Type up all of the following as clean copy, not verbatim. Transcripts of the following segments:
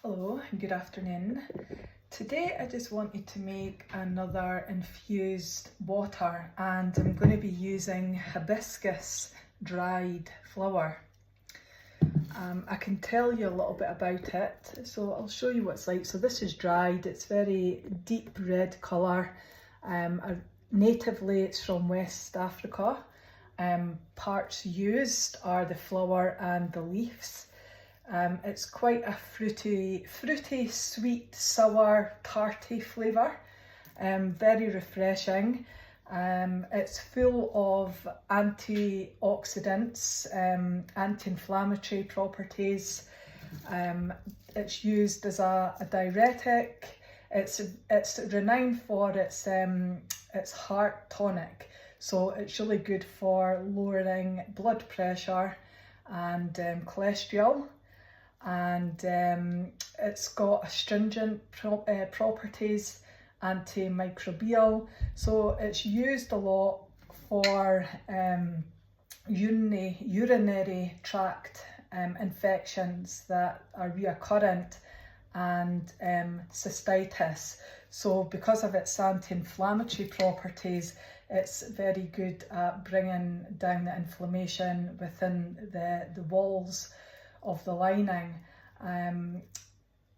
Hello and good afternoon. Today I just wanted to make another infused water, and I'm going to be using hibiscus dried flower. I can tell you a little bit about it, so I'll show you what it's like. So this is dried, it's very deep red colour. Natively it's from West Africa. Parts used are the flower and the leaves. It's quite a fruity, sweet, sour, tarty flavour. Very refreshing. It's full of antioxidants, anti-inflammatory properties. It's used as a diuretic. It's renowned for its heart tonic. So it's really good for lowering blood pressure and cholesterol. And it's got astringent properties, anti-microbial, so it's used a lot for urinary tract infections that are recurrent and cystitis. So because of its anti-inflammatory properties, it's very good at bringing down the inflammation within the walls of the lining.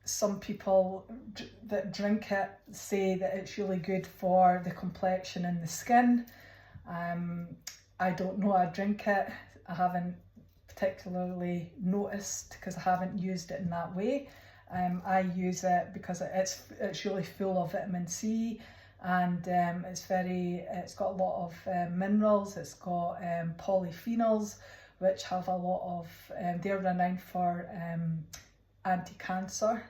Some people that drink it say that it's really good for the complexion and the skin. I don't know, I drink it. I haven't particularly noticed because I haven't used it in that way. I use it because it's really full of vitamin C, and it's got a lot of minerals. It's got polyphenols, which have a lot of, they're renowned for anti-cancer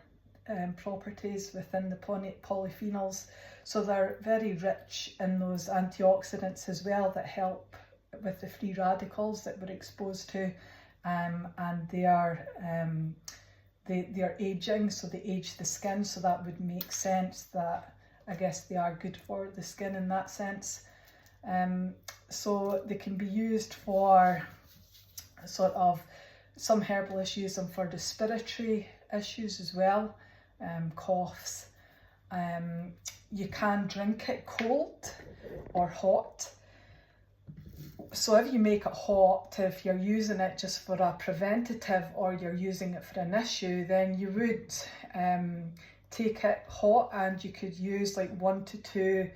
properties within the polyphenols. So they're very rich in those antioxidants as well that help with the free radicals that we're exposed to, and they are aging, so they age the skin, so that would make sense that I guess they are good for the skin in that sense. So they can be used for sort of, some herbalists use them for respiratory issues as well, coughs. You can drink it cold or hot. So if you make it hot, if you're using it just for a preventative or you're using it for an issue, then you would take it hot, and you could use like 1 to 2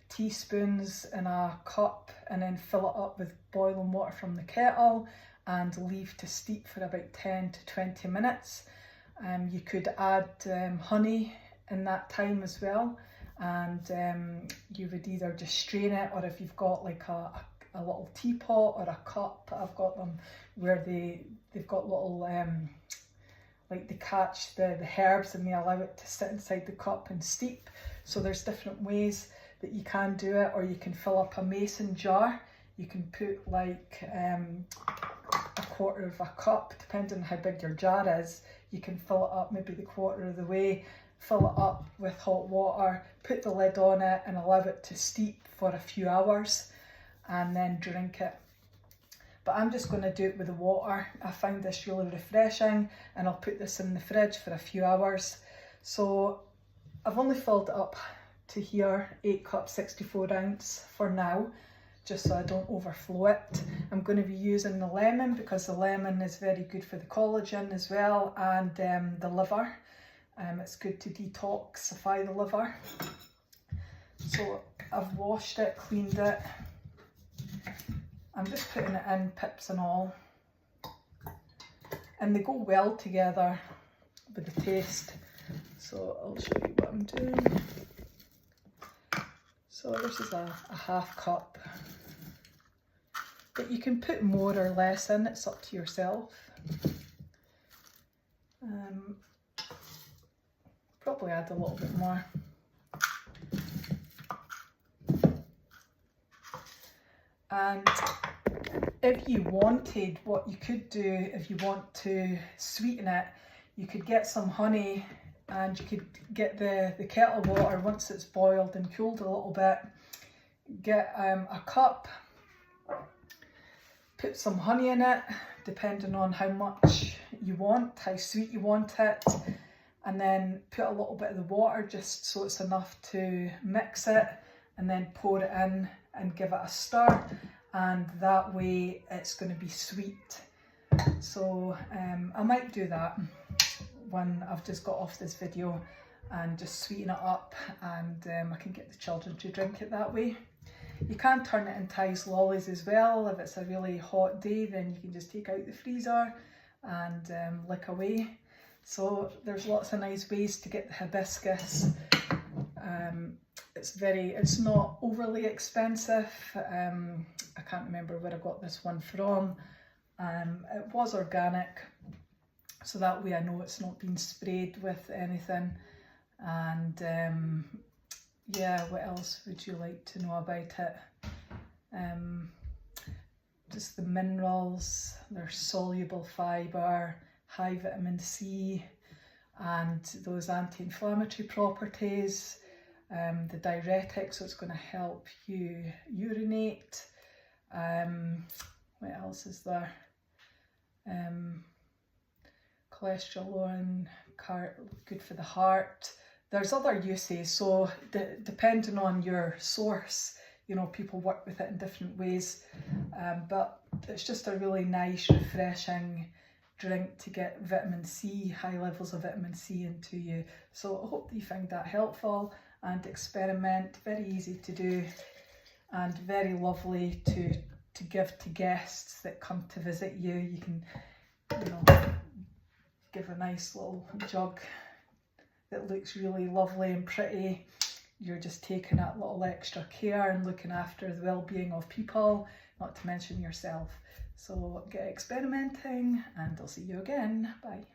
teaspoons in a cup and then fill it up with boiling water from the kettle and leave to steep for about 10 to 20 minutes. You could add honey in that time as well, and you would either just strain it, or if you've got like a little teapot or a cup, I've got them where they've got little like they catch the herbs and they allow it to sit inside the cup and steep. So there's different ways that you can do it, or you can fill up a mason jar. You can put like a quarter of a cup, depending on how big your jar is. You can fill it up maybe the quarter of the way, fill it up with hot water, put the lid on it and allow it to steep for a few hours, and then drink it. But I'm just going to do it with the water. I find this really refreshing, and I'll put this in the fridge for a few hours. So I've only filled it up to here, 8 cups, 64 ounce for now, just so I don't overflow it. I'm going to be using the lemon because the lemon is very good for the collagen as well, and the liver. It's good to detoxify the liver. So I've washed it, cleaned it. I'm just putting it in, pips and all. And they go well together with the taste. So I'll show you what I'm doing. So this is a half cup. But you can put more or less in, it's up to yourself. Probably add a little bit more. And if you wanted, what you could do, if you want to sweeten it, you could get some honey, and you could get the kettle water once it's boiled and cooled a little bit. Get a cup, put some honey in it, depending on how much you want, how sweet you want it, and then put a little bit of the water just so it's enough to mix it, and then pour it in and give it a stir, and that way it's going to be sweet. So I might do that when I've just got off this video and just sweeten it up, and I can get the children to drink it that way. You can turn it into ice lollies as well. If it's a really hot day, then you can just take out the freezer and lick away. So there's lots of nice ways to get the hibiscus. It's not overly expensive. I can't remember where I got this one from. It was organic, so that way I know it's not been sprayed with anything. And yeah, what else would you like to know about it? Just the minerals, there's soluble fibre, high vitamin C, and those anti-inflammatory properties, the diuretic, so it's going to help you urinate. What else is there? Cholesterol, good for the heart. There's other uses, so depending on your source, you know, people work with it in different ways, but it's just a really nice, refreshing drink to get vitamin C, high levels of vitamin C into you. So I hope that you find that helpful and experiment. Very easy to do and very lovely to give to guests that come to visit you. You can, you know, give a nice little jug that looks really lovely and pretty. You're just taking that little extra care and looking after the well-being of people, not to mention yourself. So get experimenting, and I'll see you again. Bye.